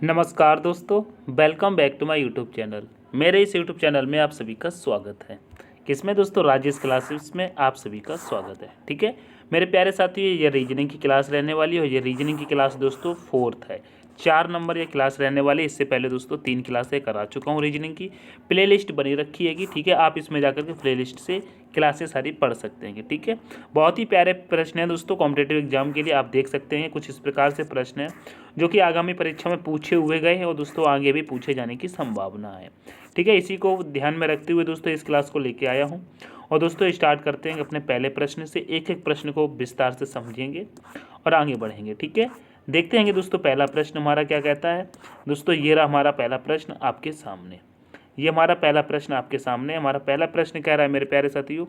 नमस्कार दोस्तों, welcome back to my YouTube channel. मेरे इस यूट्यूब चैनल में आप सभी का स्वागत है। किसमें दोस्तों? राजेश क्लासेस में आप सभी का स्वागत है। ठीक है मेरे प्यारे साथियों, ये रीजनिंग की क्लास रहने वाली है। ये रीजनिंग की क्लास दोस्तों 4th है। 4 नंबर ये क्लास रहने वाली है। इससे पहले दोस्तों 3 क्लासें करा चुका हूँ। रीजनिंग की प्लेलिस्ट बनी रखी है कि ठीक है, आप इसमें जाकर के प्लेलिस्ट से क्लासेस सारी पढ़ सकते हैं। ठीक है, बहुत ही प्यारे प्रश्न हैं दोस्तों कॉम्पिटेटिव एग्जाम के लिए। आप देख सकते हैं कुछ इस प्रकार से प्रश्न हैं जो कि आगामी परीक्षा में पूछे हुए गए हैं और दोस्तों आगे भी पूछे जाने की संभावना है। ठीक है, इसी को ध्यान में रखते हुए दोस्तों इस क्लास को लेके आया हूँ। और दोस्तों स्टार्ट करते हैं अपने पहले प्रश्न से। एक एक प्रश्न को विस्तार से समझेंगे और आगे बढ़ेंगे। ठीक है, देखते हैं दोस्तों पहला प्रश्न हमारा क्या कहता है। दोस्तों ये रहा हमारा पहला प्रश्न आपके सामने। ये हमारा पहला प्रश्न आपके सामने। हमारा पहला प्रश्न कह रहा है मेरे प्यारे साथियों,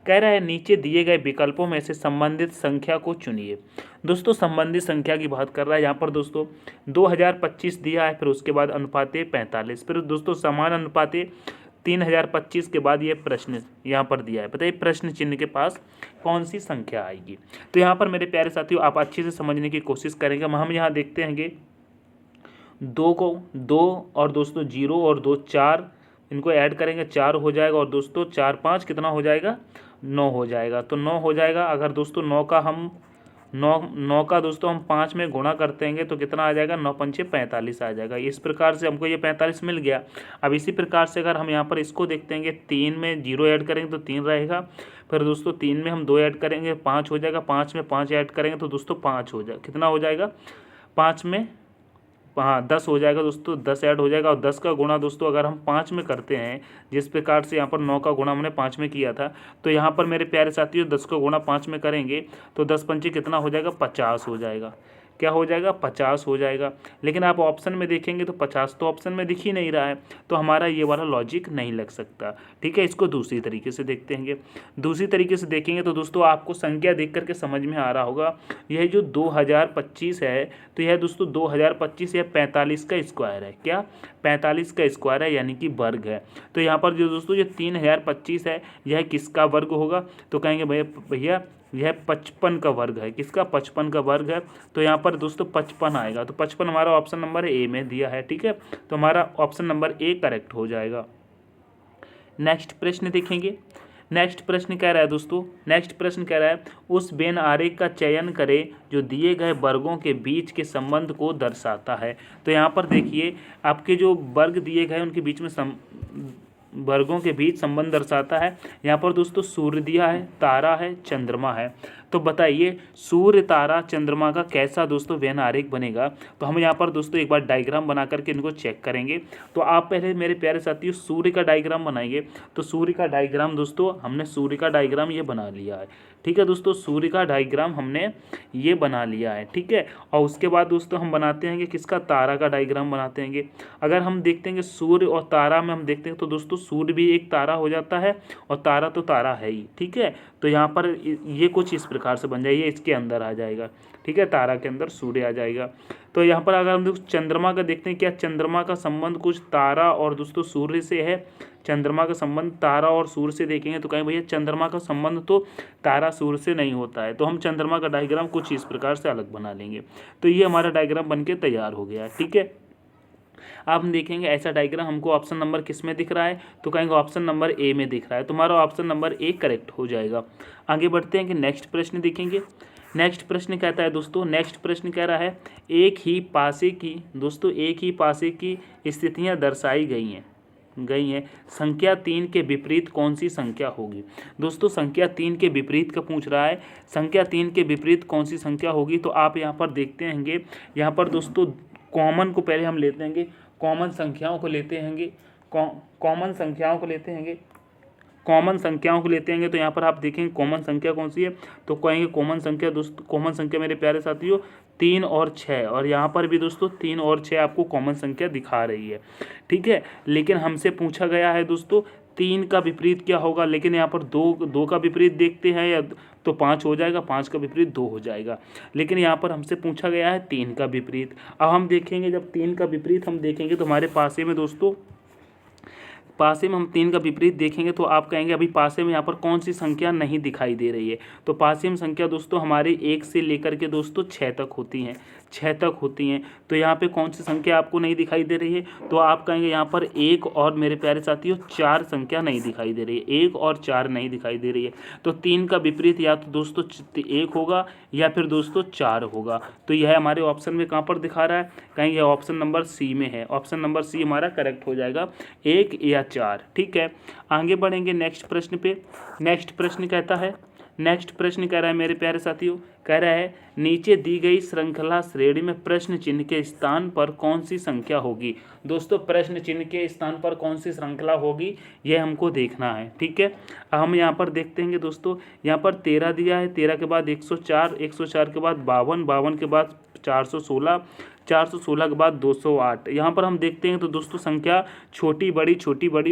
कह रहा है नीचे दिए गए विकल्पों में से संबंधित संख्या को चुनिए। दोस्तों संबंधित संख्या की बात कर रहा है यहाँ पर दोस्तों। 2025 दिया है, फिर उसके बाद अनुपाते 45, फिर दोस्तों समान अनुपाते 3025 के बाद ये प्रश्न यहाँ पर दिया है। बताइए प्रश्न चिन्ह के पास कौन सी संख्या आएगी। तो यहाँ पर मेरे प्यारे साथियों आप अच्छे से समझने की कोशिश करेंगे। हम यहाँ देखते हैं 2 को 2 और दोस्तों 0 और 2 4, इनको ऐड करेंगे 4 हो जाएगा। और दोस्तों 4 5 कितना हो जाएगा? 9 हो जाएगा। तो 9 हो जाएगा। अगर दोस्तों 9 का दोस्तों हम 5 में गुणा करते हैं तो कितना आ जाएगा? 9 पंचे 45 आ जाएगा। इस प्रकार से हमको ये 45 मिल गया। अब इसी प्रकार से अगर हम यहाँ पर इसको देखते हैं 3 में 0 ऐड करेंगे तो 3 रहेगा। फिर दोस्तों 3 में हम 2 ऐड करेंगे 5 हो जाएगा। 5 में 5 ऐड करेंगे तो दोस्तों 5 हो जाएगा। कितना हो जाएगा? 5 में 10 हो जाएगा दोस्तों। 10 ऐड हो जाएगा। और 10 का गुणा दोस्तों अगर हम 5 में करते हैं, जिस प्रकार से यहाँ पर 9 का गुणा हमने 5 में किया था, तो यहाँ पर मेरे प्यारे साथियों 10 का गुणा 5 में करेंगे तो 10 पंचे कितना हो जाएगा? 50 हो जाएगा। क्या हो जाएगा? 50 हो जाएगा। लेकिन आप ऑप्शन में देखेंगे तो 50 तो ऑप्शन में दिख ही नहीं रहा है, तो हमारा ये वाला लॉजिक नहीं लग सकता। ठीक है, इसको दूसरी तरीके से देखते हैं। दूसरी तरीके से देखेंगे तो दोस्तों आपको संख्या देख करके समझ में आ रहा होगा, यह जो 2025 है तो यह दोस्तों 2025 यह 45 का स्क्वायर है। क्या? 45 का स्क्वायर है, यानी कि वर्ग है। तो यहाँ पर जो दोस्तों ये 3025 है, यह किसका वर्ग होगा? तो कहेंगे भैया यह 55 का वर्ग है। किसका? 55 का वर्ग है। तो यहाँ पर दोस्तों 55 आएगा। तो 55 हमारा ऑप्शन नंबर ए में दिया है। ठीक है, तो हमारा ऑप्शन नंबर ए करेक्ट हो जाएगा। नेक्स्ट प्रश्न देखेंगे। नेक्स्ट प्रश्न कह रहा है दोस्तों, नेक्स्ट प्रश्न कह रहा है उस बेन आरेख का चयन करें जो दिए गए वर्गों के बीच के संबंध को दर्शाता है। तो यहाँ पर देखिए आपके जो वर्ग दिए गए उनके बीच में वर्गों के बीच संबंध दर्शाता है। यहाँ पर दोस्तों सूर्य दिया है, तारा है, चंद्रमा है। तो बताइए सूर्य, तारा, चंद्रमा का कैसा दोस्तों वेन आरेख बनेगा। तो हम यहाँ पर दोस्तों एक बार डायग्राम बना करके इनको चेक करेंगे। तो आप पहले मेरे प्यारे साथियों सूर्य का डायग्राम बनाएंगे। तो सूर्य का डायग्राम दोस्तों हमने सूर्य का डायग्राम ये बना लिया है। ठीक है दोस्तों, सूर्य का डायग्राम हमने ये बना लिया है। ठीक है, और उसके बाद दोस्तों हम बनाते हैं किसका? तारा का डायग्राम बनाते हैं। अगर हम देखते हैं सूर्य और तारा में हम देखते हैं तो दोस्तों सूर्य भी एक तारा हो जाता है और तारा तो तारा है ही। ठीक है, तो यहाँ पर ये कुछ इस प्रकार से बन जाए, ये इसके अंदर आ जाएगा। ठीक है, तारा के अंदर सूर्य आ जाएगा। तो यहाँ पर अगर हम चंद्रमा का देखते हैं, क्या चंद्रमा का संबंध कुछ तारा और दोस्तों सूर्य से है? चंद्रमा का संबंध तारा और सूर्य से देखेंगे तो कहें भैया चंद्रमा का संबंध तो तारा सूर्य से नहीं होता है। तो हम चंद्रमा का डायग्राम कुछ इस प्रकार से अलग बना लेंगे। तो ये हमारा डायग्राम बनके तैयार हो गया। ठीक है, अब हम देखेंगे ऐसा डायग्राम हमको ऑप्शन नंबर किस में दिख रहा है। तो कहेंगे ऑप्शन नंबर ए में दिख रहा है। तुम्हारा ऑप्शन नंबर ए करेक्ट हो जाएगा। आगे बढ़ते हैं कि नेक्स्ट प्रश्न देखेंगे। नेक्स्ट प्रश्न कहता है दोस्तों, नेक्स्ट प्रश्न कह रहा है एक ही पासे की स्थितियां दर्शाई गई हैं संख्या 3 के विपरीत कौन सी संख्या होगी। दोस्तों संख्या 3 के विपरीत का पूछ रहा है। संख्या 3 के विपरीत कौन सी संख्या होगी। तो आप यहाँ पर देखते हैं, यहाँ पर दोस्तों कॉमन को पहले हम लेते हैं, कॉमन संख्याओं को लेते हैं, कॉमन संख्याओं को लेते हैं। तो यहाँ पर आप देखेंगे कॉमन संख्या कौन सी है। तो कहेंगे कॉमन संख्या दोस्तों, कॉमन संख्या मेरे प्यारे साथियों 3 और 6, और यहाँ पर भी दोस्तों 3 और 6 आपको कॉमन संख्या दिखा रही है। ठीक है, लेकिन हमसे पूछा गया है दोस्तों 3 का विपरीत क्या होगा। लेकिन यहाँ पर 2 का विपरीत देखते हैं या तो 5 हो जाएगा, 5 का विपरीत 2 हो जाएगा। लेकिन यहाँ पर हमसे पूछा गया है 3 का विपरीत। अब हम देखेंगे जब 3 का विपरीत हम देखेंगे तो हमारे पास में दोस्तों पासे में हम 3 का विपरीत देखेंगे तो आप कहेंगे अभी पासे में यहाँ पर कौन सी संख्या नहीं दिखाई दे रही है। तो पासे में संख्या दोस्तों हमारी 1 से लेकर के दोस्तों 6 तक होती हैं, 6 तक होती हैं। तो यहाँ पे कौन सी संख्या आपको नहीं दिखाई दे रही है, तो आप कहेंगे यहाँ पर 1 और मेरे प्यारे साथियों 4 संख्या नहीं दिखाई दे रही है, 1 और 4 नहीं दिखाई दे रही है। तो 3 का विपरीत या तो दोस्तों 1 होगा या फिर दोस्तों 4 होगा। तो यह हमारे ऑप्शन में कहाँ पर दिखा रहा है, कहेंगे ऑप्शन नंबर सी में है। ऑप्शन नंबर सी हमारा करेक्ट हो जाएगा, 1 या 4। ठीक है, आगे बढ़ेंगे नेक्स्ट प्रश्न पे। नेक्स्ट प्रश्न कहता है, नेक्स्ट प्रश्न कह रहा है मेरे प्यारे साथियों, कह रहा है नीचे दी गई श्रृंखला श्रेणी में प्रश्न चिन्ह के स्थान पर कौन सी संख्या होगी। दोस्तों प्रश्न चिन्ह के स्थान पर कौन सी श्रृंखला होगी यह हमको देखना है। ठीक है, हम यहाँ पर देखते हैं दोस्तों, यहाँ पर 13 दिया है, 13 के बाद 104, 104 के बाद 52, 52 के बाद 416, 416 के बाद 208। यहाँ पर हम देखते हैं तो दोस्तों संख्या छोटी बड़ी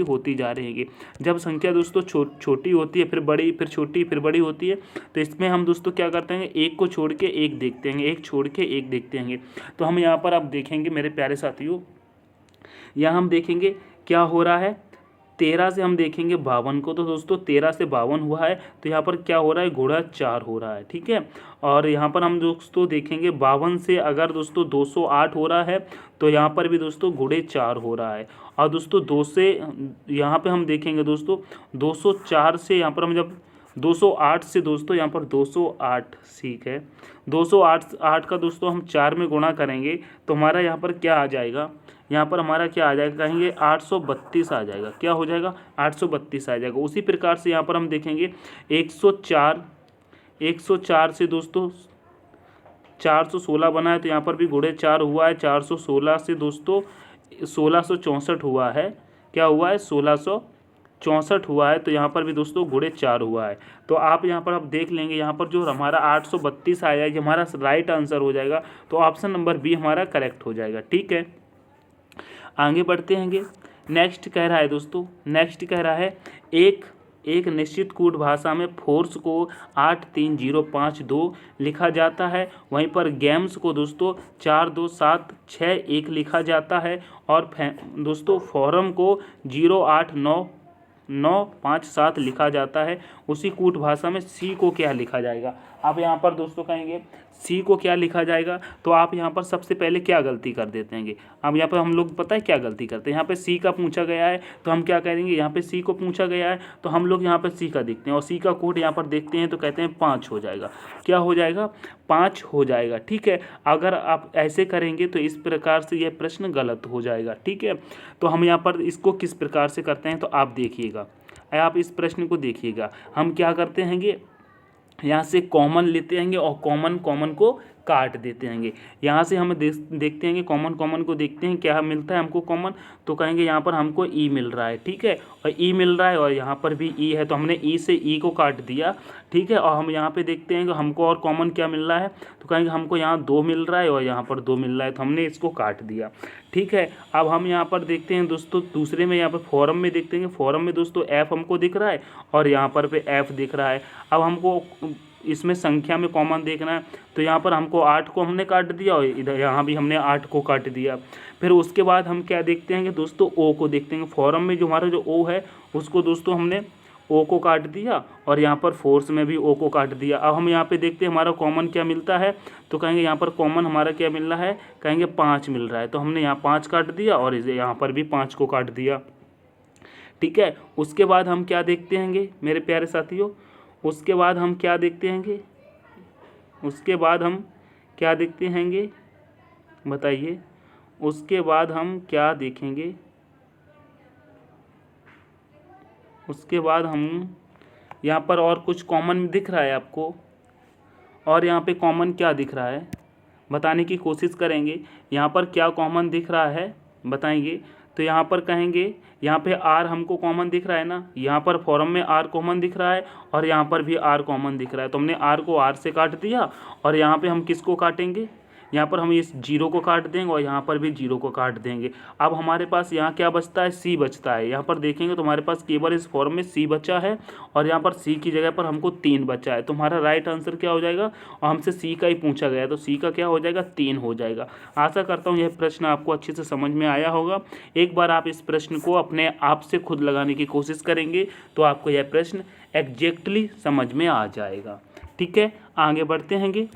होती जा रही है। जब संख्या दोस्तों छोटी होती है फिर बड़ी, फिर छोटी, फिर बड़ी होती है, तो इसमें हम दोस्तों क्या करते हैं, एक को छोड़ के एक देखते हैं, एक छोड़ के एक देखते हैं। तो हम यहाँ पर आप देखेंगे मेरे प्यारे साथियों, यहाँ हम देखेंगे क्या हो रहा है, 13 से हम देखेंगे 52 को, तो दोस्तों 13 से 52 हुआ है, तो यहाँ पर क्या हो रहा है, गुणा 4 हो रहा है। ठीक है, और यहाँ पर हम दोस्तों देखेंगे 52 से अगर दोस्तों 208 हो रहा है तो यहाँ पर भी दोस्तों गुणे 4 हो रहा है। और दोस्तों 2 से यहाँ पे हम देखेंगे दोस्तों 204 से यहाँ पर हम जब 208 से दोस्तों यहाँ पर 208, ठीक है, 208 का दोस्तों हम 4 में गुणा करेंगे तो हमारा यहाँ पर क्या आ जाएगा, यहाँ पर हमारा क्या आ जाएगा, कहेंगे 832 आ जाएगा। क्या हो जाएगा, 832 आ जाएगा। उसी प्रकार से यहाँ पर हम देखेंगे 104 से दोस्तों 416 बना है, तो यहाँ पर भी गुणे 4 हुआ है। 416 से दोस्तों 1664 हुआ है, क्या हुआ है, 1664 हुआ है, तो यहाँ पर भी दोस्तों गुणे 4 हुआ है। तो आप यहाँ पर आप देख लेंगे, यहाँ पर जो हमारा 832 आया ये हमारा राइट आंसर हो जाएगा। तो ऑप्शन नंबर बी हमारा करेक्ट हो जाएगा। ठीक है, आगे बढ़ते हैंगे। नेक्स्ट कह रहा है दोस्तों, नेक्स्ट कह रहा है एक निश्चित कूट भाषा में फोर्स को 83052 लिखा जाता है, वहीं पर गेम्स को दोस्तों 42761 लिखा जाता है, और दोस्तों फॉरम को 089957 लिखा जाता है। उसी कूट भाषा में सी को क्या लिखा जाएगा। अब यहाँ पर दोस्तों कहेंगे सी को क्या लिखा जाएगा, तो आप यहाँ पर सबसे पहले क्या गलती कर देते हैं। अब यहाँ पर हम लोग पता है क्या गलती करते हैं, यहाँ पे सी का पूछा गया है तो हम क्या करेंगे, यहाँ पे सी को पूछा गया है तो हम लोग यहाँ पे सी का देखते हैं और सी का कोड यहाँ पर देखते हैं तो कहते हैं 5 हो जाएगा। क्या हो जाएगा, 5 हो जाएगा। ठीक है, अगर आप ऐसे करेंगे तो इस प्रकार से यह प्रश्न गलत हो जाएगा। ठीक है, तो हम यहाँ पर इसको किस प्रकार से करते हैं तो आप देखिएगा, आप इस प्रश्न को देखिएगा। हम क्या करते हैंगे, यहाँ से कॉमन लेते हैंगे और कॉमन को काट देते हैंगे। यहाँ से हम देखते हैं कि कॉमन को देखते हैं क्या मिलता है हमको कॉमन, तो कहेंगे यहाँ पर हमको ई मिल रहा है। ठीक है, और ई मिल रहा है और यहाँ पर भी ई है, तो हमने ई से ई को काट दिया। ठीक है, और हम यहाँ पे देखते हैं कि हमको और कॉमन क्या मिल रहा है, तो कहेंगे हमको यहाँ 2 मिल रहा है और यहाँ पर 2 मिल रहा है, तो हमने इसको काट दिया। ठीक है, अब हम यहाँ पर देखते हैं दोस्तों दूसरे में, यहाँ पर फॉरम में देखते हैं, फॉरम में दोस्तों एफ हमको दिख रहा है और यहाँ पर पे एफ दिख रहा है। अब हमको इसमें संख्या में कॉमन देखना है, तो यहाँ पर हमको 8 को हमने काट दिया और इधर यहाँ भी हमने 8 को काट दिया। फिर उसके बाद हम क्या देखते हैं कि दोस्तों ओ को देखते हैं। फॉरम में जो हमारा जो ओ है उसको दोस्तों हमने ओ को काट दिया और यहाँ पर फोर्स में भी ओ को काट दिया। अब हम यहाँ पे देखते हैं हमारा कॉमन क्या मिलता है, तो कहेंगे यहाँ पर कॉमन हमारा क्या मिल रहा है, कहेंगे 5 मिल रहा है, तो हमने यहाँ 5 काट दिया और यहाँ पर भी 5 को काट दिया। ठीक है, उसके बाद हम क्या देखते हैंगे मेरे प्यारे साथियों, उसके बाद हम क्या देखते हैंगे, उसके बाद हम क्या देखते हैंगे बताइए, उसके बाद हम क्या देखेंगे, उसके बाद हम यहाँ पर और कुछ कॉमन दिख रहा है आपको, और यहाँ पे कॉमन क्या दिख रहा है बताने की कोशिश करेंगे। यहाँ पर क्या कॉमन दिख रहा है बताएंगे, तो यहाँ पर कहेंगे यहाँ पे आर हमको कॉमन दिख रहा है ना, यहाँ पर फॉरम में आर कॉमन दिख रहा है और यहाँ पर भी आर कॉमन दिख रहा है, तो हमने आर को आर से काट दिया और यहाँ पे हम किसको काटेंगे, यहाँ पर हम इस जीरो को काट देंगे और यहाँ पर भी जीरो को काट देंगे। अब हमारे पास यहाँ क्या बचता है, सी बचता है। यहाँ पर देखेंगे तो हमारे पास केवल इस फॉर्म में सी बचा है और यहाँ पर सी की जगह पर हमको 3 बचा है। तो हमारा राइट आंसर क्या हो जाएगा, और हमसे सी का ही पूछा गया है तो सी का क्या हो जाएगा, 3 हो जाएगा। आशा करता हूँ यह प्रश्न आपको अच्छे से समझ में आया होगा। एक बार आप इस प्रश्न को अपने आप से खुद लगाने की कोशिश करेंगे तो आपको यह प्रश्न एग्जैक्टली समझ में आ जाएगा। ठीक है, आगे बढ़ते हैंगे।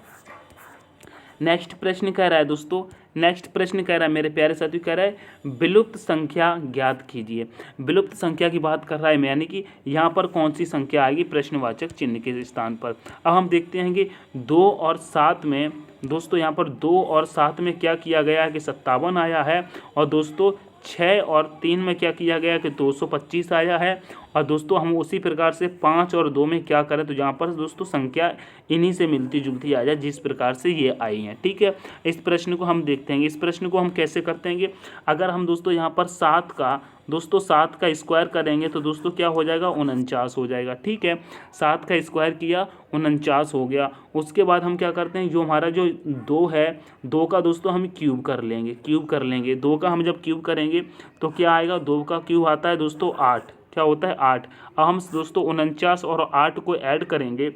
नेक्स्ट प्रश्न कह रहा है दोस्तों, नेक्स्ट प्रश्न कह रहा है मेरे प्यारे साथियों, कह रहा है विलुप्त संख्या ज्ञात कीजिए। विलुप्त संख्या की बात कर रहा है, यानी कि यहाँ पर कौन सी संख्या आएगी प्रश्नवाचक चिन्ह के स्थान पर। अब हम देखते हैं कि 2 और 7 में दोस्तों, यहाँ पर 2 और 7 में क्या किया गया है कि 57 आया है, और दोस्तों 6 और 3 में क्या किया गया कि 225 आया है। और दोस्तों हम उसी प्रकार से 5 और 2 में क्या करें तो यहाँ पर दोस्तों संख्या इन्हीं से मिलती जुलती आ जाए जिस प्रकार से ये आई हैं। ठीक है, इस प्रश्न को हम देखते हैं। इस प्रश्न को हम कैसे करते हैं, अगर हम दोस्तों यहाँ पर 7 का स्क्वायर करेंगे तो दोस्तों क्या हो जाएगा, 49 हो जाएगा। ठीक है, 7 का स्क्वायर किया 49 हो गया। उसके बाद हम क्या करते हैं, जो हमारा जो 2 है, 2 का दोस्तों हम क्यूब कर लेंगे। 2 का हम जब क्यूब करेंगे तो क्या आएगा, 2 का क्यूब आता है दोस्तों 8। क्या होता है, 8। अब हम दोस्तों 49 और 8 को ऐड करेंगे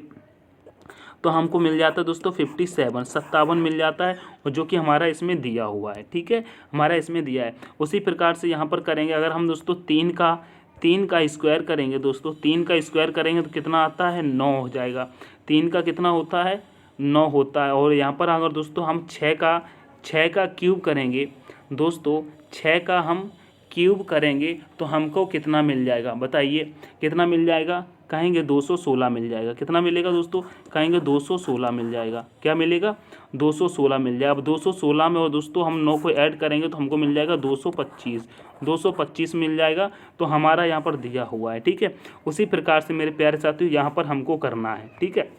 तो हमको मिल जाता है दोस्तों 57 मिल जाता है, और जो कि हमारा इसमें दिया हुआ है। ठीक है, हमारा इसमें दिया है। उसी प्रकार से यहाँ पर करेंगे, अगर हम दोस्तों 3 का स्क्वायर करेंगे दोस्तों, 3 का स्क्वायर करेंगे तो कितना आता है, 9 हो जाएगा। 3 का कितना होता है, 9 होता है। और यहाँ पर अगर दोस्तों हम 6 का क्यूब करेंगे दोस्तों, 6 का हम क्यूब करेंगे तो हमको कितना मिल जाएगा, बताइए कितना मिल जाएगा, कहेंगे 216 मिल जाएगा। कितना मिलेगा दोस्तों, कहेंगे 216 मिल जाएगा। क्या मिलेगा, 216 मिल जाएगा। अब 216 में और दोस्तों हम 9 को ऐड करेंगे तो हमको मिल जाएगा 225 मिल जाएगा। तो हमारा यहाँ पर दिया हुआ है। ठीक है, उसी प्रकार से मेरे प्यारे साथियों यहाँ पर हमको करना है। ठीक है,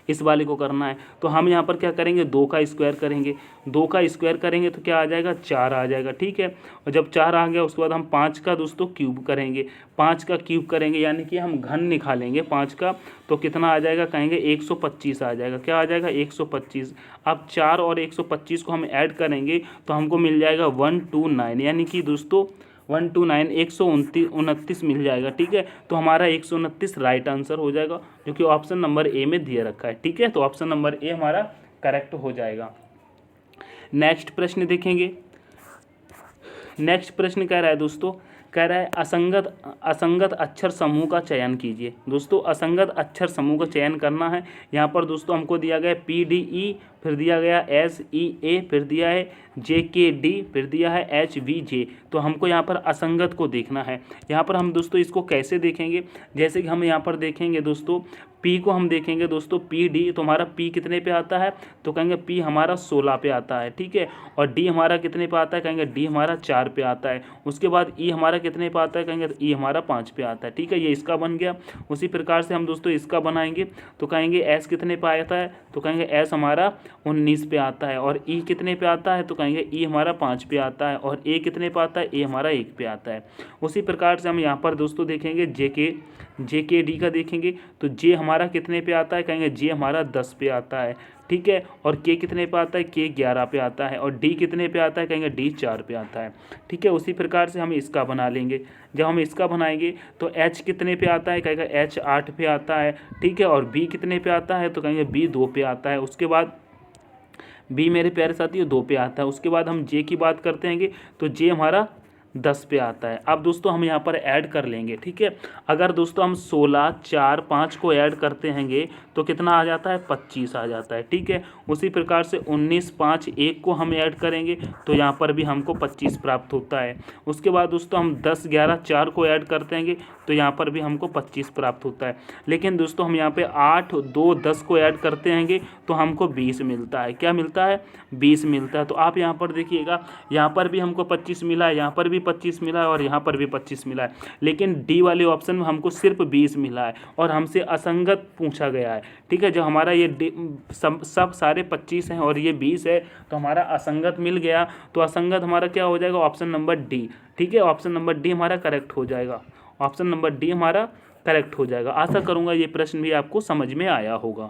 इस वाले को करना है तो हम यहाँ पर क्या करेंगे, 2 का स्क्वायर करेंगे। 2 का स्क्वायर करेंगे तो क्या आ जाएगा, 4 आ जाएगा। ठीक है, और जब 4 आ गया उसके बाद हम 5 का दोस्तों क्यूब करेंगे। 5 का क्यूब करेंगे यानी कि हम घन निकालेंगे 5 का, तो कितना आ जाएगा, कहेंगे 125 आ जाएगा। क्या आ जाएगा, 125। अब 4 और 125 को हम ऐड करेंगे तो हमको मिल जाएगा 129, यानी कि दोस्तों 129 129 मिल जाएगा। ठीक है, तो हमारा 129 राइट आंसर हो जाएगा, जो कि ऑप्शन नंबर ए में दिया रखा है। ठीक है, तो ऑप्शन नंबर ए हमारा करेक्ट हो जाएगा। नेक्स्ट प्रश्न देखेंगे। नेक्स्ट प्रश्न कह रहा है दोस्तों, कह रहा है असंगत अक्षर समूह का चयन कीजिए। दोस्तों असंगत अक्षर समूह का चयन करना है। यहाँ पर दोस्तों हमको दिया गया PDE, फिर दिया गया SEA, फिर दिया है JKD, फिर दिया है HVJ। तो हमको यहाँ पर असंगत को देखना है। यहाँ पर हम दोस्तों इसको कैसे देखेंगे, जैसे कि हम यहाँ पर देखेंगे दोस्तों P को हम देखेंगे दोस्तों PD, तो हमारा P कितने पे आता है, तो कहेंगे P हमारा 16 पे आता है। ठीक है, और D हमारा कितने पे आता है, कहेंगे D हमारा 4 पे आता है। उसके बाद E हमारा कितने पे आता है, कहेंगे E हमारा 5 पे आता है। ठीक है, ये इसका बन गया। उसी प्रकार से हम दोस्तों इसका बनाएंगे तो कहेंगे S कितने पे आता है, तो कहेंगे S हमारा 19 पे आता है। और E कितने पे आता है, तो कहेंगे E हमारा 5 पे आता है। और A कितने पे आता है, A हमारा 1 पे आता है। उसी प्रकार से हम यहाँ पर दोस्तों देखेंगे JKD का देखेंगे तो J हमारा कितने पे आता है, कहेंगे J हमारा 10 पे आता है। ठीक है, और K कितने पे आता है, K 11 पे आता है। और D कितने पे आता है, कहेंगे D 4 पे आता है। ठीक है, उसी प्रकार से हम इसका बना लेंगे। जब हम इसका बनाएंगे तो H कितने पे आता है, कहेगा H 8 पे आता है। ठीक है, और B कितने पे आता है, तो कहेंगे B 2 पे आता है। उसके बाद B मेरे प्यारे साथियों 2 पे आता है। उसके बाद हम J की बात करते हैं तो J हमारा 10 पे आता है। अब दोस्तों हम यहाँ पर ऐड कर लेंगे। ठीक है, अगर दोस्तों हम 16, 4, 5 को ऐड करते हैंगे तो कितना आ जाता है, 25 आ जाता है। ठीक है, उसी प्रकार से 19, 5, 1 को हम ऐड करेंगे तो यहाँ पर भी हमको 25 प्राप्त होता है। उसके बाद दोस्तों हम 10, 11, 4 को ऐड करते हैंगे तो यहाँ पर भी हमको 25 प्राप्त होता है। लेकिन दोस्तों हम यहाँ पे 8, 2, 10 को ऐड करते हैंगे तो हमको 20 मिलता है। क्या मिलता है, 20 मिलता है। तो आप यहाँ पर देखिएगा, यहाँ पर भी हमको 25 मिला है, यहाँ पर भी 25 मिला है और यहाँ पर भी 25 मिला है। लेकिन डी वाले ऑप्शन में हमको सिर्फ 20 मिला है और हमसे असंगत पूछा गया है। ठीक है, जो हमारा ये सब सारे 25 हैं और ये 20 है तो हमारा असंगत मिल गया। तो असंगत हमारा क्या हो जाएगा, ऑप्शन नंबर डी। ठीक है, ऑप्शन नंबर डी हमारा करेक्ट हो जाएगा। ऑप्शन नंबर डी हमारा करेक्ट हो जाएगा। आशा करूँगा ये प्रश्न भी आपको समझ में आया होगा।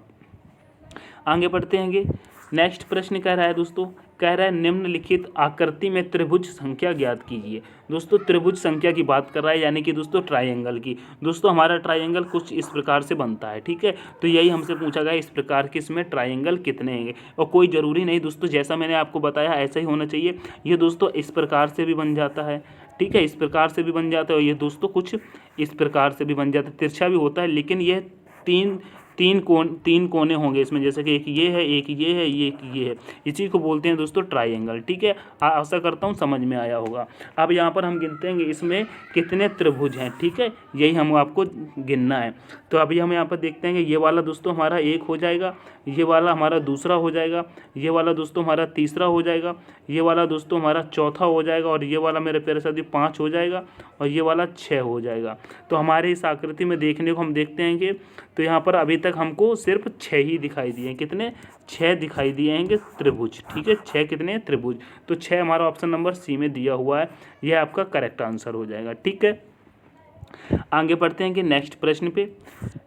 आगे बढ़ते हैंगे। नेक्स्ट प्रश्न कह रहा है दोस्तों, कह रहा है निम्नलिखित आकृति में त्रिभुज संख्या ज्ञात कीजिए। दोस्तों त्रिभुज संख्या की बात कर रहा है, यानी कि दोस्तों ट्रायंगल की। दोस्तों हमारा ट्रायंगल कुछ इस प्रकार से बनता है, ठीक है। तो यही हमसे पूछा गया इस प्रकार के इसमें ट्रायंगल कितने हैं, और कोई ज़रूरी नहीं दोस्तों, जैसा मैंने आपको बताया ऐसा ही होना चाहिए। ये दोस्तों इस प्रकार से भी बन जाता है, ठीक है, इस प्रकार से भी बन जाता है, और ये दोस्तों कुछ इस प्रकार से भी बन जाता है, तिरछा भी होता है, लेकिन ये तीन कोने होंगे इसमें, जैसे कि एक ये है, एक ये है, एक ये है, इसी को बोलते हैं दोस्तों ट्रायंगल, ठीक है। आशा करता हूँ समझ में आया होगा। अब यहाँ पर हम गिनते हैं इसमें कितने त्रिभुज हैं, ठीक है, यही हम आपको गिनना है। तो अभी हम यहाँ पर देखते हैं कि ये वाला दोस्तों हमारा एक हो जाएगा, ये वाला हमारा दूसरा हो जाएगा, ये वाला दोस्तों हमारा तीसरा हो जाएगा, ये वाला दोस्तों हमारा चौथा हो जाएगा, और ये वाला मेरे प्यारे साथी 5 हो जाएगा, और ये वाला 6 हो जाएगा। तो हमारे इस आकृति में देखने को हम देखते हैं कि तो यहाँ पर अभी तक हमको सिर्फ 6 ही दिखाई दिए हैं। कितने? 6 दिखाई दिए हैं कि त्रिभुज, ठीक है, 6 कितने त्रिभुज। तो 6 हमारा ऑप्शन नंबर सी में दिया हुआ है, यह आपका करेक्ट आंसर हो जाएगा, ठीक है। आगे बढ़ते हैं कि नेक्स्ट प्रश्न पे।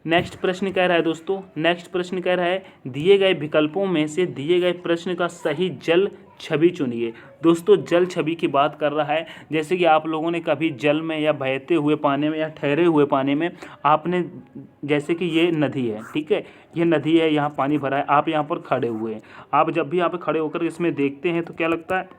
नेक्स्ट प्रश्न कह रहा है दोस्तों, नेक्स्ट प्रश्न कह रहा है दिए गए विकल्पों में से दिए गए प्रश्न का सही जल छवि चुनिए। दोस्तों जल छवि की बात कर रहा है, जैसे कि आप लोगों ने कभी जल में या बहते हुए पानी में या ठहरे हुए पानी में आपने, जैसे कि ये नदी है, ठीक है, ये नदी है, यहाँ पानी भरा है, आप यहाँ पर खड़े हुए हैं। आप जब भी यहाँ पर खड़े होकर इसमें देखते हैं तो क्या लगता है,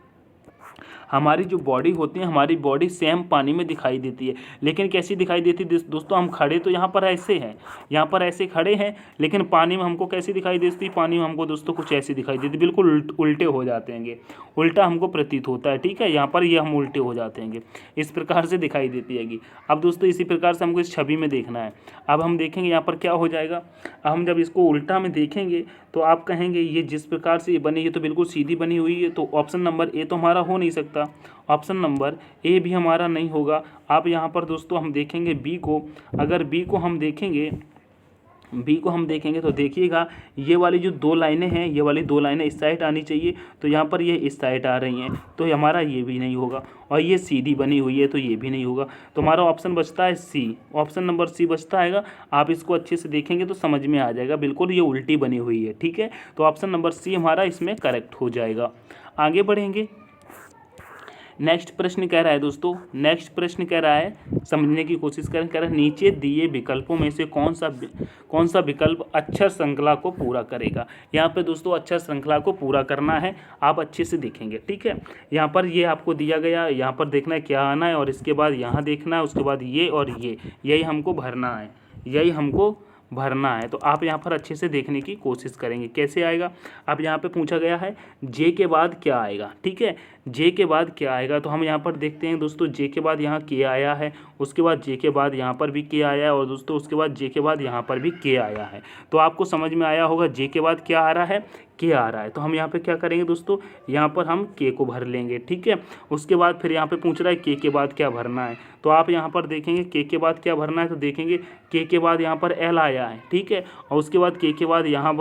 हमारी जो बॉडी होती है, हमारी बॉडी सेम पानी में दिखाई देती है, लेकिन कैसी दिखाई देती है दोस्तों, हम खड़े तो यहाँ पर ऐसे हैं, यहाँ पर ऐसे खड़े हैं, लेकिन पानी में हमको कैसी दिखाई देती है, पानी में हमको दोस्तों कुछ ऐसी दिखाई देती है, बिल्कुल उल्टे हो जाते हैं, उल्टा हमको प्रतीत होता है, ठीक है, यहाँ पर ये हम उल्टे हो जाते हैं, इस प्रकार से दिखाई देती है। अब दोस्तों इसी प्रकार से हमको इस छवि में देखना है। अब हम देखेंगे यहाँ पर क्या हो जाएगा, हम जब इसको उल्टा में देखेंगे तो आप कहेंगे ये जिस प्रकार से ये बनी, ये तो बिल्कुल सीधी बनी हुई है, तो ऑप्शन नंबर ए तो हमारा हो नहीं सकता, ऑप्शन नंबर ए भी हमारा नहीं होगा। आप यहाँ पर दोस्तों हम देखेंगे बी को, अगर बी को हम देखेंगे तो देखिएगा ये वाली जो 2 लाइनें हैं, ये वाली 2 लाइनें इस साइड आनी चाहिए, तो यहाँ पर ये इस साइड आ रही हैं, तो हमारा ये भी नहीं होगा, और ये सीधी बनी हुई है तो ये भी नहीं होगा। तो हमारा ऑप्शन बचता है सी, ऑप्शन नंबर सी बचता है। आप इसको अच्छे से देखेंगे तो समझ में आ जाएगा, बिल्कुल ये उल्टी बनी हुई है, ठीक है। तो ऑप्शन नंबर सी हमारा इसमें करेक्ट हो जाएगा। आगे बढ़ेंगे, नेक्स्ट प्रश्न कह रहा है दोस्तों, नेक्स्ट प्रश्न कह रहा है समझने की कोशिश करें, कह रहा है नीचे दिए विकल्पों में से कौन सा विकल्प अक्षर श्रृंखला को पूरा करेगा। यहाँ पे दोस्तों अक्षर श्रृंखला को पूरा करना है, आप अच्छे से देखेंगे, ठीक है। यहाँ पर ये आपको दिया गया, यहाँ पर देखना है क्या आना है, और इसके बाद यहाँ देखना है, उसके बाद ये और ये, यही हमको भरना है, यही हमको भरना है। तो आप यहाँ पर अच्छे से देखने की कोशिश करेंगे कैसे आएगा। अब यहाँ पे पूछा गया है जे के बाद क्या आएगा, ठीक है, जे के बाद क्या आएगा। तो हम यहाँ पर देखते हैं दोस्तों, जे के बाद यहाँ के आया है, उसके बाद जे के बाद यहाँ पर भी के आया है, और दोस्तों उसके बाद जे के बाद यहाँ पर भी के आया है। तो आपको समझ में आया होगा जे के बाद क्या आ रहा है, के आ रहा है। तो हम यहाँ पे क्या करेंगे दोस्तों, यहाँ पर हम के को भर लेंगे, ठीक है। उसके बाद फिर यहाँ पे पूछ रहा है के बाद क्या भरना है, तो आप यहाँ पर देखेंगे के बाद क्या भरना है, तो देखेंगे के बाद यहाँ पर एल आया है, ठीक है, और उसके बाद के बाद यहाँ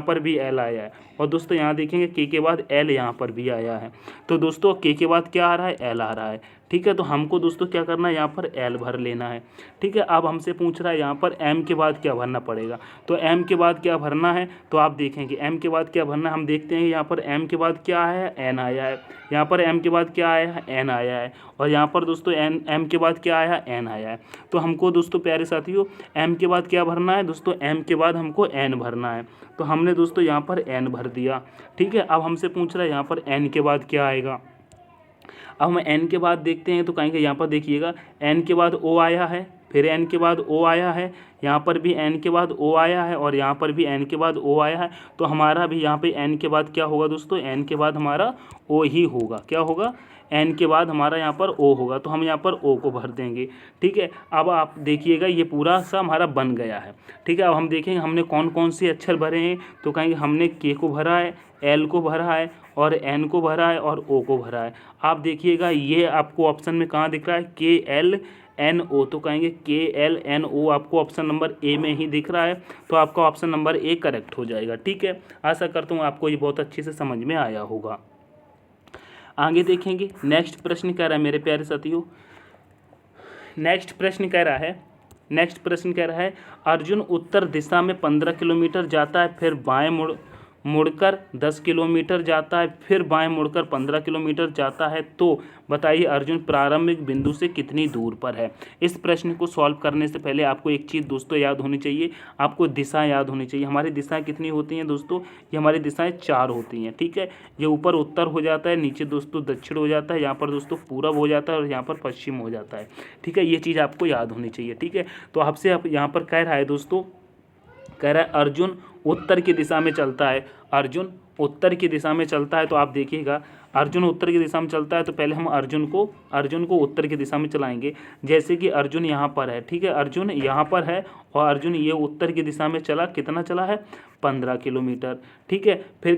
पर भी एल आया है, और दोस्तों यहाँ देखेंगे के बाद एल यहाँ पर भी आया है। तो दोस्तों के बाद क्या आ रहा है, एल आ रहा है, ठीक है। तो हमको दोस्तों क्या करना है, यहाँ पर एल भर लेना है, ठीक है। अब हमसे पूछ रहा है यहाँ पर एम के बाद क्या भरना पड़ेगा, तो एम के बाद क्या भरना है, तो आप देखेंगे एम के बाद क्या भरना है। हम देखते हैं यहाँ पर एम के बाद क्या आया है, एन आया है, यहाँ पर एम के बाद क्या आया है, एन आया है, और यहाँ पर दोस्तों एम के बाद क्या आया है, एन आया है। तो हमको दोस्तों प्यारे साथियों एम के बाद क्या भरना है दोस्तों, एम के बाद हमको एन भरना है। तो हमने दोस्तों यहाँ पर एन भर दिया, ठीक है। अब हमसे पूछ रहा है यहाँ पर एन के बाद क्या आएगा। अब हम एन के बाद देखते हैं तो कहेंगे यहाँ पर देखिएगा एन के बाद ओ आया है, फिर एन के बाद ओ आया है, यहाँ पर भी एन के बाद ओ आया है, और यहाँ पर भी एन के बाद ओ आया है। तो हमारा भी यहाँ पे एन के बाद क्या होगा दोस्तों, एन के बाद हमारा ओ ही होगा, क्या होगा, एन के बाद हमारा यहाँ पर ओ होगा। तो हम यहाँ पर ओ को भर देंगे, ठीक है। अब आप देखिएगा ये पूरा सा हमारा बन गया है, ठीक है। अब हम देखेंगे हमने कौन कौन से अक्षर भरे हैं, तो कहेंगे हमने के को भरा है, एल को भरा है, और एन को भरा है, और ओ को भरा है। आप देखिएगा ये आपको ऑप्शन में कहाँ दिख रहा है, के एल एन ओ, तो कहेंगे के एल एन ओ आपको ऑप्शन नंबर ए में ही दिख रहा है। तो आपका ऑप्शन नंबर ए करेक्ट हो जाएगा, ठीक है। आशा करता हूँ आपको ये बहुत अच्छे से समझ में आया होगा। आगे देखेंगे, नेक्स्ट प्रश्न कह रहा है मेरे प्यारे साथियों, नेक्स्ट प्रश्न कह रहा है अर्जुन उत्तर दिशा में 15 किलोमीटर जाता है, फिर बाएं मुड़कर 10 किलोमीटर जाता है, फिर बाएं मुड़कर 15 किलोमीटर जाता है, तो बताइए अर्जुन प्रारंभिक बिंदु से कितनी दूर पर है। इस प्रश्न को सॉल्व करने से पहले आपको एक चीज़ दोस्तों याद होनी चाहिए, आपको दिशा याद होनी चाहिए। हमारी दिशाएं कितनी होती हैं दोस्तों, ये हमारी दिशाएं 4 होती हैं, ठीक है। ये ऊपर उत्तर हो जाता है, नीचे दोस्तों दक्षिण हो जाता है, यहाँ पर दोस्तों पूरब हो जाता है और यहाँ पर पश्चिम हो जाता है, ठीक है। ये चीज़ आपको याद होनी चाहिए, ठीक है। तो आपसे आप यहाँ पर कह रहा है दोस्तों, कह रहा है अर्जुन उत्तर की दिशा में चलता है, अर्जुन उत्तर की दिशा में चलता है। तो आप देखिएगा अर्जुन उत्तर की दिशा में चलता है, तो पहले हम अर्जुन को उत्तर की दिशा में चलाएंगे। जैसे कि अर्जुन यहाँ पर है, ठीक है, अर्जुन यहाँ पर है और अर्जुन ये उत्तर की दिशा में चला, कितना चला है 15 किलोमीटर, ठीक है। फिर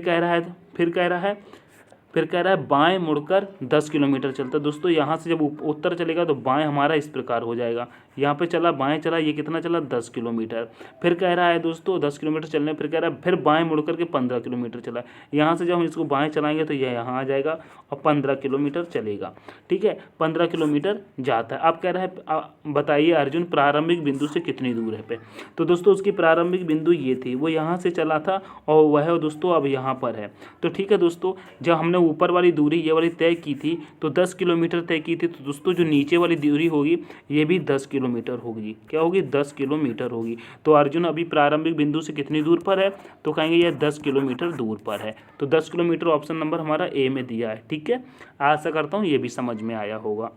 कह रहा है बाएं मुड़कर 10 किलोमीटर चलता है। दोस्तों यहाँ से जब उत्तर चलेगा तो बाएं हमारा इस प्रकार हो जाएगा, यहाँ पे चला बाएं चला, ये कितना चला 10 किलोमीटर। फिर कह रहा है दोस्तों 10 किलोमीटर चलने, फिर कह रहा है फिर बाएं मुड़कर के 15 किलोमीटर चला। यहाँ से जब हम इसको बाएं चलाएंगे तो यह यहाँ आ जाएगा और 15 किलोमीटर चलेगा, ठीक है, 15 किलोमीटर जाता है। अब कह रहा है बताइए अर्जुन प्रारंभिक बिंदु से कितनी दूर है पे। तो दोस्तों उसकी प्रारंभिक बिंदु ये थी, वो यहाँ से चला था और वह दोस्तों अब यहाँ पर है। तो ठीक है दोस्तों, जब हमने ऊपर वाली दूरी ये वाली तय की थी तो 10 किलोमीटर तय की थी, तो दोस्तों जो नीचे वाली दूरी होगी ये भी 10 किलोमीटर होगी। क्या होगी 10 किलोमीटर होगी। तो अर्जुन अभी प्रारंभिक बिंदु से कितनी दूर पर है, तो कहेंगे यह 10 किलोमीटर दूर पर है। तो 10 किलोमीटर ऑप्शन नंबर हमारा ए में दिया है, ठीक है। आशा करता हूँ ये भी समझ में आया होगा।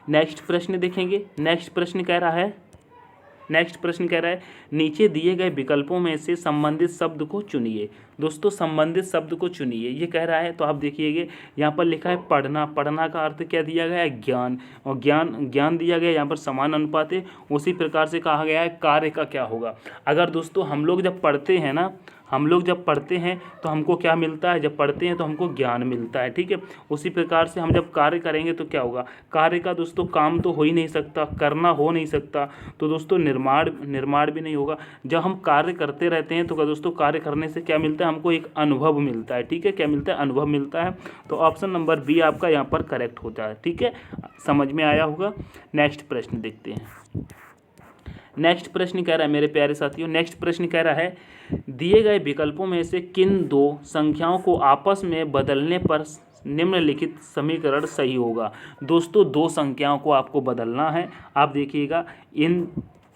नेक्स्ट प्रश्न देखेंगे। नेक्स्ट प्रश्न कह रहा है नीचे दिए गए विकल्पों में से संबंधित शब्द को चुनिए। दोस्तों संबंधित शब्द को चुनिए ये कह रहा है, तो आप देखिएगा यहाँ पर लिखा है पढ़ना। पढ़ना का अर्थ क्या दिया गया है, ज्ञान, और ज्ञान दिया गया, यहाँ पर समान अनुपात है। उसी प्रकार से कहा गया है कार्य का क्या होगा। अगर दोस्तों हम लोग जब पढ़ते हैं तो हमको क्या मिलता है, जब पढ़ते हैं तो हमको ज्ञान मिलता है, ठीक है। उसी प्रकार से हम जब कार्य करेंगे तो क्या होगा, कार्य का दोस्तों काम तो हो ही नहीं सकता, करना हो नहीं सकता, तो दोस्तों निर्माण भी नहीं होगा। जब हम कार्य करते रहते हैं तो क्या दोस्तों कार्य करने से क्या मिलता है, हमको एक अनुभव मिलता है, ठीक है। क्या मिलता है, अनुभव मिलता है। तो ऑप्शन नंबर बी आपका यहाँ पर करेक्ट होता है, ठीक है। समझ में आया होगा। नेक्स्ट प्रश्न देखते हैं। नेक्स्ट प्रश्न कह रहा है मेरे प्यारे साथियों, नेक्स्ट प्रश्न कह रहा है दिए गए विकल्पों में से किन दो संख्याओं को आपस में बदलने पर निम्नलिखित समीकरण सही होगा। दोस्तों दो संख्याओं को आपको बदलना है। आप देखिएगा इन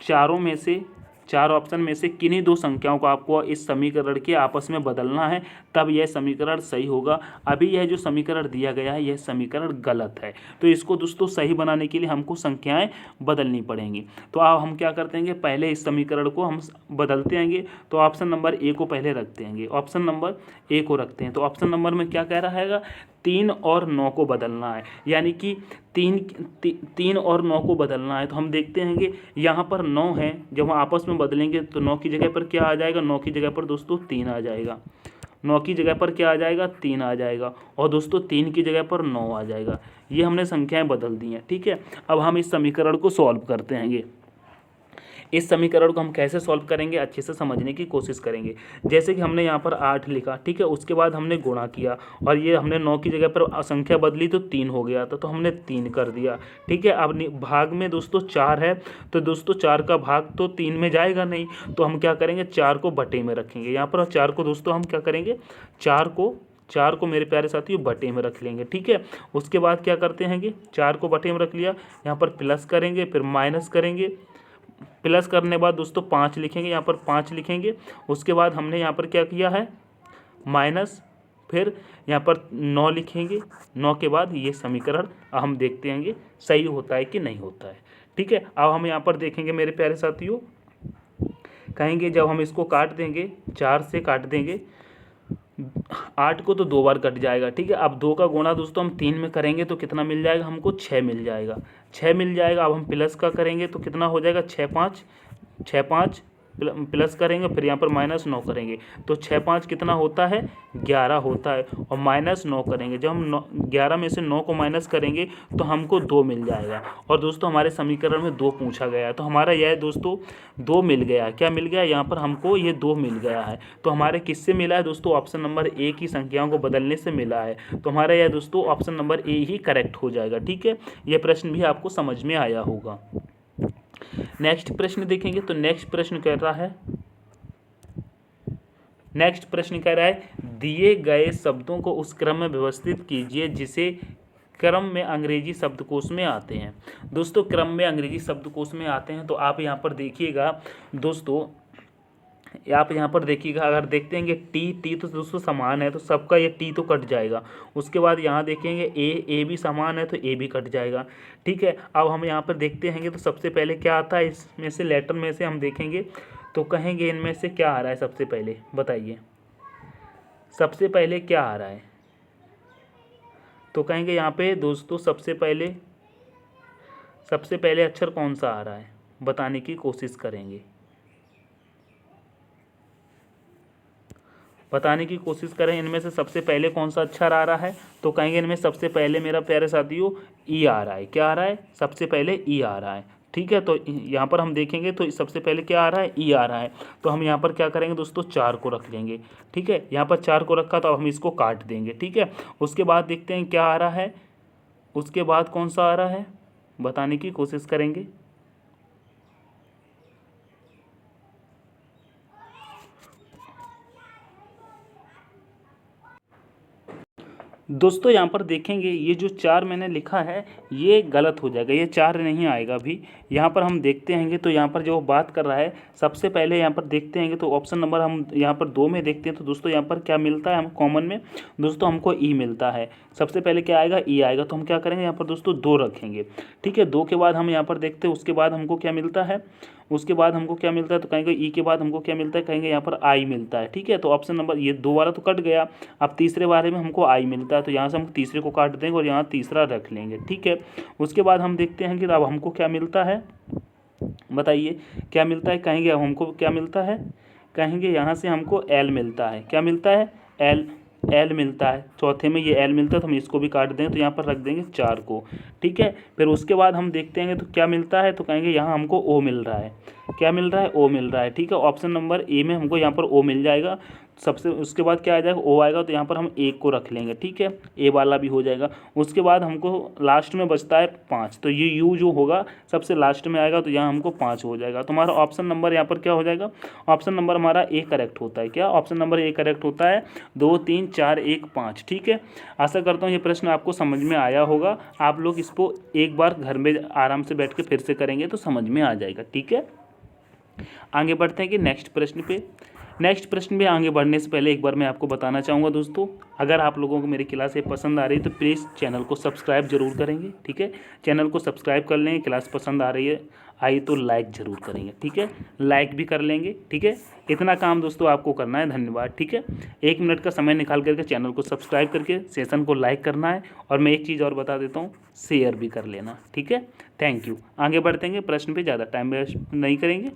चार ऑप्शन में से किन्हीं दो संख्याओं को आपको इस समीकरण के आपस में बदलना है, तब यह समीकरण सही होगा। अभी यह जो समीकरण दिया गया है यह समीकरण गलत है, तो इसको दोस्तों सही बनाने के लिए हमको संख्याएं बदलनी पड़ेंगी। तो अब हम क्या करते हैं, पहले इस समीकरण को हम बदलते आएंगे। तो ऑप्शन नंबर ए को पहले रखते हैं, ऑप्शन नंबर ए को रखते हैं। तो ऑप्शन नंबर में क्या कह रहा है, 3 और 9 को बदलना है, यानी कि 3 और 9 को बदलना है। तो हम देखते हैं कि यहाँ पर 9 है, जब हम आपस में बदलेंगे तो 9 की जगह पर क्या आ जाएगा, 9 की जगह पर दोस्तों 3 आ जाएगा। 9 की जगह पर क्या आ जाएगा, 3 आ जाएगा, और दोस्तों 3 की जगह पर 9 आ जाएगा। ये हमने संख्याएं बदल दी हैं, ठीक है। अब हम इस समीकरण को सॉल्व करते हैं। इस समीकरण को हम कैसे सॉल्व करेंगे अच्छे से समझने की कोशिश करेंगे। जैसे कि हमने यहाँ पर 8 लिखा, ठीक है, उसके बाद हमने गुणा किया और ये हमने 9 की जगह पर संख्या बदली तो 3 हो गया था, तो हमने 3 कर दिया, ठीक है। अब भाग में दोस्तों 4 है, तो दोस्तों 4 का भाग तो 3 में जाएगा नहीं, तो हम क्या करेंगे, 4 को बटे में रखेंगे यहाँ पर। 4 को दोस्तों हम क्या करेंगे, 4 को मेरे प्यारे साथियों बटे में रख लेंगे, ठीक है। उसके बाद क्या करते हैं कि 4 को बटे में रख लिया, यहाँ पर प्लस करेंगे, फिर माइनस करेंगे, प्लस करने के बाद दोस्तों 5 लिखेंगे, यहाँ पर 5 लिखेंगे। उसके बाद हमने यहाँ पर क्या किया है, माइनस, फिर यहाँ पर 9 लिखेंगे। 9 के बाद ये समीकरण हम देखते हैं सही होता है कि नहीं होता है, ठीक है। अब हम यहाँ पर देखेंगे मेरे प्यारे साथियों, कहेंगे जब हम इसको काट देंगे, 4 से काट देंगे 8 को तो 2 बार कट जाएगा, ठीक है। अब 2 का गुणा दोस्तों हम 3 में करेंगे तो कितना मिल जाएगा, हमको 6 मिल जाएगा, 6 मिल जाएगा। अब हम प्लस का करेंगे तो कितना हो जाएगा, 6 5 प्लस करेंगे, फिर यहाँ पर -9 करेंगे तो 6 5 कितना होता है, 11 होता है, और -9 करेंगे। जब हम 11 में से 9 को माइनस करेंगे तो हमको 2 मिल जाएगा। और दोस्तों हमारे समीकरण में 2 पूछा गया है, तो हमारा यह दोस्तों 2 मिल गया। क्या मिल गया, यहाँ पर हमको ये 2 मिल गया है। तो हमारे किससे मिला है दोस्तों, ऑप्शन नंबर ए की संख्याओं को बदलने से मिला है। तो हमारा यह दोस्तों option number A he correct हो जाएगा, ठीक है। यह प्रश्न भी आपको समझ में आया होगा। नेक्स्ट प्रश्न देखेंगे। तो नेक्स्ट प्रश्न कह रहा है नेक्स्ट प्रश्न कह रहा है दिए गए शब्दों को उस क्रम में व्यवस्थित कीजिए जिसे क्रम में अंग्रेजी शब्दकोश में आते हैं। दोस्तों क्रम में अंग्रेजी शब्दकोश में आते हैं तो आप यहाँ पर देखिएगा दोस्तों, आप यहाँ पर देखिएगा, अगर देखते हैं कि टी तो दोस्तों समान है तो सबका ये टी तो कट जाएगा। उसके बाद यहाँ देखेंगे ए भी समान है तो ए भी कट जाएगा। ठीक है, अब हम यहाँ पर देखते हैं तो सबसे पहले क्या आता है इसमें से, लेटर में से हम देखेंगे तो कहेंगे इनमें से क्या आ रहा है सबसे पहले, बताइए सबसे पहले क्या आ रहा है। तो कहेंगे यहाँ पे दोस्तों सबसे पहले अक्षर कौन सा आ रहा है बताने की कोशिश करेंगे, बताने की कोशिश करें इनमें से सबसे पहले कौन सा अक्षर आ रहा है। तो कहेंगे इनमें सबसे पहले मेरा प्यारे साथियों ई आ रहा है। क्या आ रहा है, सबसे पहले ई आ रहा है। ठीक है, तो यहाँ पर हम देखेंगे तो सबसे पहले क्या आ रहा है, ई आ रहा है। तो हम यहाँ पर क्या करेंगे दोस्तों, 4 को रख लेंगे। ठीक है, यहाँ पर 4 को रखा तो अब हम इसको काट देंगे। ठीक है, उसके बाद देखते हैं क्या आ रहा है, उसके बाद कौन सा आ रहा है बताने की कोशिश करेंगे। दोस्तों यहाँ पर देखेंगे ये जो 4 मैंने लिखा है ये गलत हो जाएगा, ये 4 नहीं आएगा अभी। यहाँ पर हम देखते हैं तो यहाँ पर जो बात कर रहा है सबसे पहले यहाँ पर देखते हैं तो ऑप्शन नंबर हम यहाँ पर 2 में देखते हैं तो दोस्तों यहाँ पर क्या मिलता है, हम कॉमन में दोस्तों हमको ई मिलता है। सबसे पहले क्या आएगा, ई आएगा। तो हम क्या करेंगे यहाँ पर दोस्तों 2 रखेंगे। ठीक है, 2 के बाद हम यहाँ पर देखते हैं उसके बाद हमको क्या मिलता है, उसके बाद हमको क्या मिलता है तो कहेंगे ई के बाद हमको क्या मिलता है, कहेंगे यहाँ पर आई मिलता है। ठीक है, तो ऑप्शन नंबर ये 2 वाला तो कट गया, अब तीसरे वाले में हमको आई मिलता है तो यहाँ से हम तीसरे को काट देंगे और यहाँ तीसरा रख लेंगे। ठीक है, उसके बाद हम देखते हैं कि अब हमको क्या मिलता है, बताइए क्या मिलता है। कहेंगे अब हमको क्या मिलता है, कहेंगे यहाँ से हमको एल मिलता है। क्या मिलता है, एल मिलता है। चौथे में ये एल मिलता है तो हम इसको भी काट देंगे तो यहाँ पर रख देंगे 4 को। ठीक है, फिर उसके बाद हम देखते हैं तो क्या मिलता है, तो कहेंगे यहाँ हमको ओ मिल रहा है। क्या मिल रहा है, ओ मिल रहा है। ठीक है, ऑप्शन नंबर ए में हमको यहाँ पर ओ मिल जाएगा सबसे। उसके बाद क्या आ जाएगा, ओ आएगा तो यहाँ पर हम 1 को रख लेंगे। ठीक है, ए वाला भी हो जाएगा। उसके बाद हमको लास्ट में बचता है 5, तो ये यू जो होगा सबसे लास्ट में आएगा तो यहाँ हमको 5 हो जाएगा। तो हमारा ऑप्शन नंबर यहाँ पर क्या हो जाएगा, ऑप्शन नंबर हमारा ए करेक्ट होता है। क्या ऑप्शन नंबर ए करेक्ट होता है, 2 3 4 1 5। ठीक है, आशा करता हूँ ये प्रश्न आपको समझ में आया होगा। आप लोग इसको एक बार घर में आराम से बैठ के फिर से करेंगे तो समझ में आ जाएगा। ठीक है, आगे बढ़ते हैं कि नेक्स्ट प्रश्न पे। नेक्स्ट प्रश्न में आगे बढ़ने से पहले एक बार मैं आपको बताना चाहूँगा दोस्तों, अगर आप लोगों को मेरी क्लास ये पसंद आ रही है तो प्लीज़ चैनल को सब्सक्राइब जरूर करेंगे। ठीक है, चैनल को सब्सक्राइब कर लेंगे। क्लास पसंद आ रही है आई तो लाइक ज़रूर करेंगे। ठीक है, लाइक भी कर लेंगे। ठीक है, इतना काम दोस्तों आपको करना है। धन्यवाद। ठीक है, 1 मिनट का समय निकाल करके चैनल को सब्सक्राइब करके सेशन को लाइक करना है। और मैं एक चीज़ और बता देता हूँ, शेयर भी कर लेना। ठीक है, थैंक यू। आगे बढ़ते हैं प्रश्न पर, ज़्यादा टाइम वेस्ट नहीं करेंगे।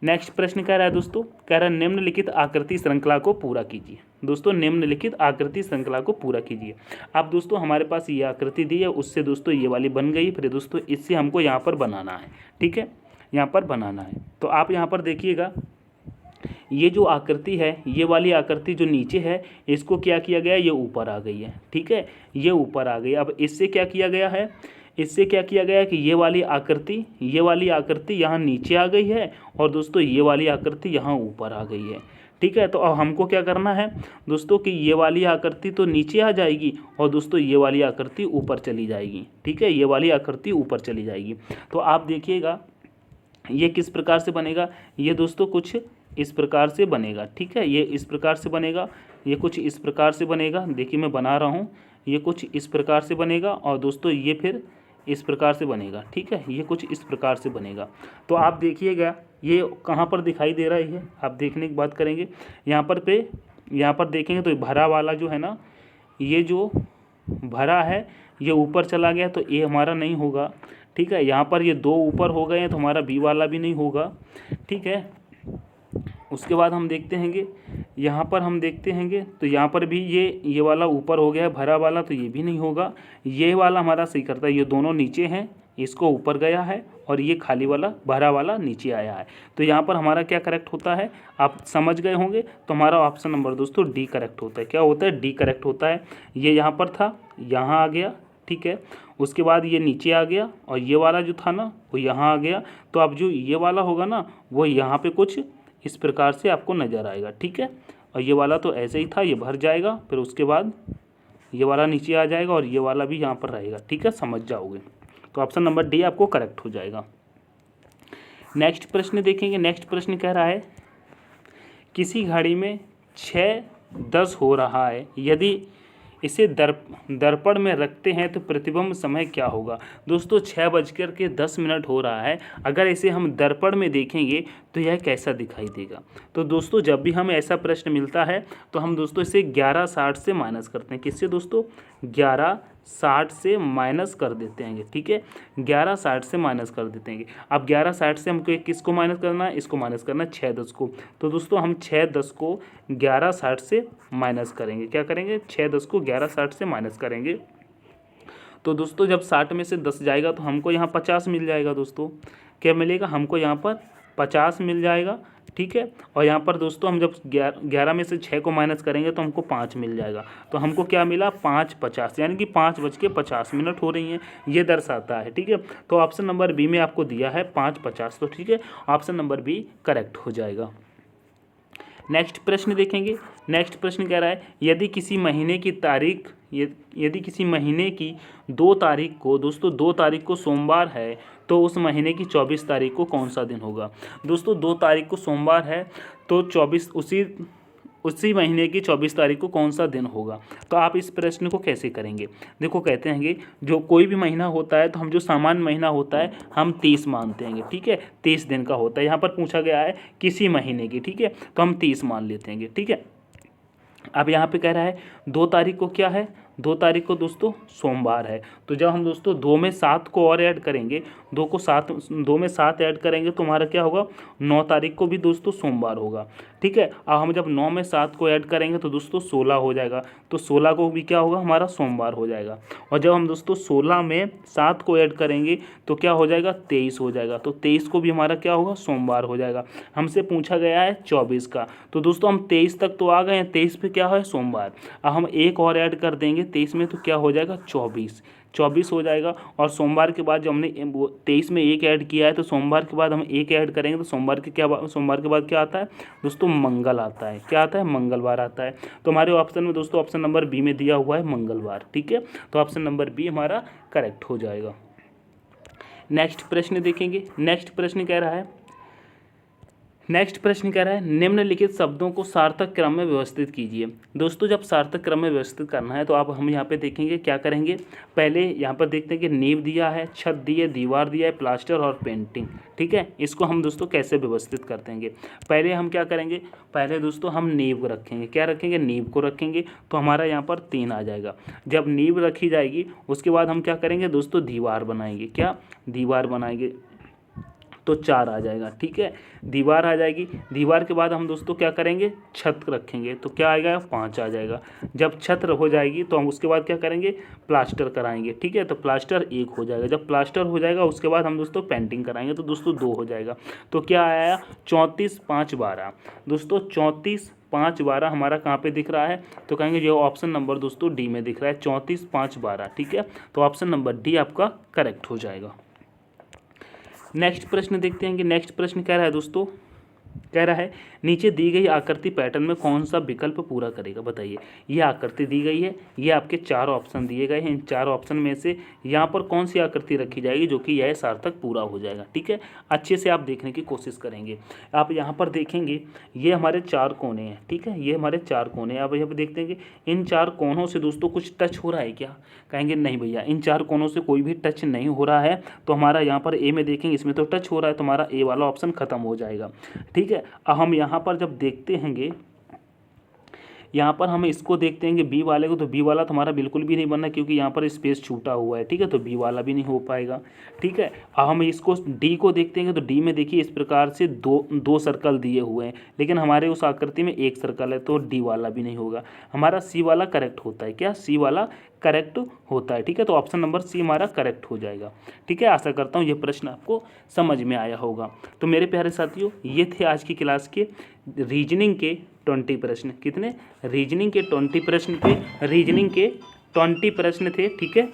नेक्स्ट प्रश्न कह रहा है दोस्तों, कह रहा है निम्नलिखित आकृति श्रृंखला को पूरा कीजिए। दोस्तों निम्नलिखित आकृति श्रृंखला को पूरा कीजिए। अब दोस्तों हमारे पास ये आकृति दी है, उससे दोस्तों ये वाली बन गई। फिर दोस्तों इससे हमको यहाँ पर बनाना है। ठीक है, यहाँ पर बनाना है। तो आप यहाँ पर देखिएगा ये जो आकृति है, ये वाली आकृति जो नीचे है इसको क्या किया गया, ये ऊपर आ गई है। ठीक है, ये ऊपर आ गई। अब इससे क्या किया गया है, इससे क्या किया गया है कि ये वाली आकृति यहाँ नीचे आ गई है और दोस्तों ये वाली आकृति यहाँ ऊपर आ गई है। ठीक है, तो अब हमको क्या करना है दोस्तों कि ये वाली आकृति तो नीचे आ जाएगी और दोस्तों ये वाली आकृति ऊपर चली जाएगी। ठीक है, ये वाली आकृति ऊपर चली जाएगी। तो आप देखिएगा ये किस प्रकार से बनेगा, ये दोस्तों कुछ इस प्रकार से बनेगा। ठीक है, ये इस प्रकार से बनेगा, ये कुछ इस प्रकार से बनेगा। देखिए मैं बना रहा हूँ, ये कुछ इस प्रकार से बनेगा और दोस्तों ये फिर इस प्रकार से बनेगा। ठीक है, ये कुछ इस प्रकार से बनेगा। तो आप देखिएगा ये कहाँ पर दिखाई दे रहा है, आप देखने की बात करेंगे। यहाँ पर देखेंगे तो भरा वाला जो है ना, ये जो भरा है ये ऊपर चला गया तो ए हमारा नहीं होगा। ठीक है, यहाँ पर ये 2 ऊपर हो गए हैं तो हमारा बी वाला भी नहीं होगा। ठीक है, उसके बाद हम देखते हैंगे, यहाँ पर हम देखते हैंगे तो यहाँ पर भी ये वाला ऊपर हो गया है भरा वाला, तो ये भी नहीं होगा। ये वाला हमारा सही करता है, ये दोनों नीचे हैं, इसको ऊपर गया है और ये खाली वाला भरा वाला नीचे आया है। तो यहाँ पर हमारा क्या करेक्ट होता है, आप समझ गए होंगे। तो हमारा ऑप्शन नंबर दोस्तों डी करेक्ट होता है। क्या होता है, डी करेक्ट होता है। ये यहाँ पर था, यहाँ आ गया। ठीक है, उसके बाद ये नीचे आ गया और ये वाला जो था ना वो यहाँ आ गया। तो अब जो ये वाला होगा ना वो यहाँ पे कुछ इस प्रकार से आपको नज़र आएगा। ठीक है, और ये वाला तो ऐसे ही था, ये भर जाएगा, फिर उसके बाद ये वाला नीचे आ जाएगा और ये वाला भी यहाँ पर रहेगा। ठीक है, समझ जाओगे। तो ऑप्शन नंबर डी आपको करेक्ट हो जाएगा। नेक्स्ट प्रश्न देखेंगे। नेक्स्ट प्रश्न कह रहा है किसी घड़ी में 6:10 हो रहा है, यदि इसे दर्पण में रखते हैं तो प्रतिबिंब समय क्या होगा। दोस्तों 6:10 हो रहा है, अगर इसे हम दर्पण में देखेंगे तो यह कैसा दिखाई देगा। तो दोस्तों जब भी हमें ऐसा प्रश्न मिलता है तो हम दोस्तों इसे 11:60 से माइनस करते हैं। किससे दोस्तों? 11:60 से माइनस कर देते हैं। ठीक है, 11:60 से माइनस कर देते हैं। अब 11:60 से हमको किसको माइनस करना है? इसको माइनस करना है 6:10 को। तो दोस्तों हम 6:10 को 11:60 से माइनस करेंगे। क्या करेंगे? 6:10 को 11:60 से माइनस करेंगे। तो दोस्तों जब 60 में से 10 जाएगा तो हमको यहाँ 50 मिल जाएगा। दोस्तों क्या मिलेगा? हमको यहाँ पर 50 मिल जाएगा। ठीक है, और यहाँ पर दोस्तों हम जब 11 में से 6 को माइनस करेंगे तो हमको 5 मिल जाएगा। तो हमको क्या मिला? 5:50, यानी कि 5:50 हो रही हैं, ये दर्शाता है। ठीक है, तो ऑप्शन नंबर बी में आपको दिया है 5:50। तो ठीक है, ऑप्शन नंबर बी करेक्ट हो जाएगा। नेक्स्ट प्रश्न देखेंगे। नेक्स्ट प्रश्न कह रहा है यदि किसी महीने की 2 तारीख को, दोस्तों 2 तारीख को सोमवार है तो उस महीने की 24 तारीख को कौन सा दिन होगा। दोस्तों 2 तारीख को सोमवार है तो 24 उसी महीने की 24 तारीख को कौन सा दिन होगा। तो आप इस प्रश्न को कैसे करेंगे? देखो कहते हैं कि जो कोई भी महीना होता है तो हम जो सामान्य महीना होता है हम 30 मानते हैं। ठीक है, 30 दिन का होता है। यहाँ पर पूछा गया है किसी महीने की, ठीक है, तो हम 30 मान लेते हैं। ठीक है, अब यहाँ पे कह रहा है 2 तारीख को क्या है? 2 तारीख को दोस्तों सोमवार है। तो जब हम दोस्तों 2 में 7 को और ऐड करेंगे, 2 में 7 ऐड करेंगे तो हमारा क्या होगा? 9 तारीख को भी दोस्तों सोमवार होगा। ठीक है, अब हम जब 9 में 7 को ऐड करेंगे तो दोस्तों 16 हो जाएगा। तो 16 को भी क्या होगा? हमारा सोमवार हो जाएगा। और जब हम दोस्तों 16 में 7 को ऐड करेंगे तो क्या हो जाएगा? 23 हो जाएगा। तो 23 को भी हमारा क्या होगा? सोमवार हो जाएगा। हमसे पूछा गया है 24 का, तो दोस्तों हम 23 तक तो आ गए हैं। 23 पे क्या है? सोमवार। अब हम एक और ऐड कर देंगे 23 में तो क्या हो जाएगा? 24 हो जाएगा। और सोमवार के बाद जो हमने 23 में एक ऐड किया है तो सोमवार के बाद हम एक ऐड करेंगे तो सोमवार के बाद क्या आता है दोस्तों? मंगल आता है। क्या आता है? मंगलवार आता है। तो हमारे ऑप्शन में दोस्तों ऑप्शन नंबर बी में दिया हुआ है मंगलवार। ठीक है, तो ऑप्शन नंबर बी हमारा करेक्ट हो जाएगा। नेक्स्ट प्रश्न देखेंगे। नेक्स्ट प्रश्न कह रहा है निम्नलिखित शब्दों को सार्थक क्रम में व्यवस्थित कीजिए। दोस्तों जब सार्थक क्रम में व्यवस्थित करना है तो आप हम यहाँ पे देखेंगे क्या करेंगे। पहले यहाँ पर देखते हैं कि नींव दिया है, छत दी है, दीवार दिया है, प्लास्टर और पेंटिंग। ठीक है, इसको हम दोस्तों कैसे व्यवस्थित कर देंगे। पहले हम क्या करेंगे? पहले दोस्तों हम नींव रखेंगे। क्या रखेंगे? नींव को रखेंगे। तो हमारा यहाँ पर 3 आ जाएगा। जब नींव रखी जाएगी उसके बाद हम क्या करेंगे दोस्तों? दीवार बनाएंगे। क्या? दीवार बनाएंगे तो 4 आ जाएगा। ठीक है, दीवार आ जाएगी। दीवार के बाद हम दोस्तों क्या करेंगे? छत रखेंगे तो क्या आएगा? 5 आ जाएगा। जब छत हो जाएगी तो हम उसके बाद क्या करेंगे? प्लास्टर कराएंगे। ठीक है, तो प्लास्टर 1 हो जाएगा। जब प्लास्टर हो जाएगा उसके बाद हम दोस्तों पेंटिंग कराएंगे तो दोस्तों 2 हो जाएगा। तो क्या आया? 34, 5, 12। दोस्तों 34, 5, 12 हमारा कहाँ पे दिख रहा है? तो कहेंगे जो ऑप्शन नंबर दोस्तों डी में दिख रहा है, 34, 5, 12। ठीक है, तो ऑप्शन नंबर डी आपका करेक्ट हो जाएगा। नेक्स्ट प्रश्न देखते हैं कि नेक्स्ट प्रश्न कह रहा है दोस्तों, कह रहा है नीचे दी गई आकृति पैटर्न में कौन सा विकल्प पूरा करेगा। बताइए, ये आकृति दी गई है, ये आपके 4 ऑप्शन दिए गए हैं। इन 4 ऑप्शन में से यहाँ पर कौन सी आकृति रखी जाएगी जो कि यह सार्थक पूरा हो जाएगा। ठीक है, अच्छे से आप देखने की कोशिश करेंगे। आप यहाँ पर देखेंगे ये हमारे 4 कोने हैं। ठीक है, ये हमारे 4 कोने हैं। आप यहाँ पर देखते हैं कि इन 4 कोनों से दोस्तों कुछ टच हो रहा है क्या? कहेंगे नहीं भैया, इन 4 कोनों से कोई भी टच नहीं हो रहा है। तो हमारा यहाँ पर ए में देखेंगे इसमें तो टच हो रहा है, तो हमारा ए वाला ऑप्शन खत्म हो जाएगा। ठीक है, अब हम यहाँ पर जब देखते हैंगे, यहाँ पर हम इसको देखते हैं कि बी वाले को, तो बी वाला तो हमारा बिल्कुल भी नहीं बनना क्योंकि यहाँ पर स्पेस छूटा हुआ है। ठीक है, तो बी वाला भी नहीं हो पाएगा। ठीक है, अब हम इसको डी को देखते हैं तो डी में देखिए इस प्रकार से दो सर्कल दिए हुए हैं, लेकिन हमारे उस आकृति में 1 सर्कल है, तो डी वाला भी नहीं होगा। हमारा सी वाला करेक्ट होता है। क्या? सी वाला करेक्ट होता है। ठीक है, तो ऑप्शन नंबर सी हमारा करेक्ट हो जाएगा। ठीक है, आशा करता हूँ ये प्रश्न आपको समझ में आया होगा। तो मेरे प्यारे साथियों, ये थे आज की क्लास के रीजनिंग के 20 प्रश्न। कितने? रीजनिंग के 20 प्रश्न थे। रीजनिंग के 20 प्रश्न थे। ठीक है,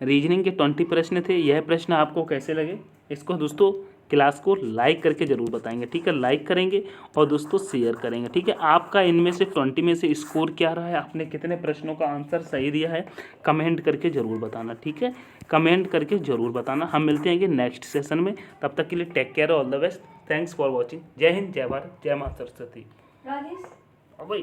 रीजनिंग के 20 प्रश्न थे। यह प्रश्न आपको कैसे लगे इसको दोस्तों क्लास को लाइक करके ज़रूर बताएंगे, ठीक है। लाइक करेंगे और दोस्तों शेयर करेंगे, ठीक है। आपका इनमें से 20 में से स्कोर क्या रहा है, आपने कितने प्रश्नों का आंसर सही दिया है, कमेंट करके ज़रूर बताना, ठीक है। कमेंट करके ज़रूर बताना। हम मिलते हैं नेक्स्ट सेशन में, तब तक के लिए take care, all the best, thanks for watching. जय हिंद, जय भारत, जय माँ सरस्वती। राजेश भाई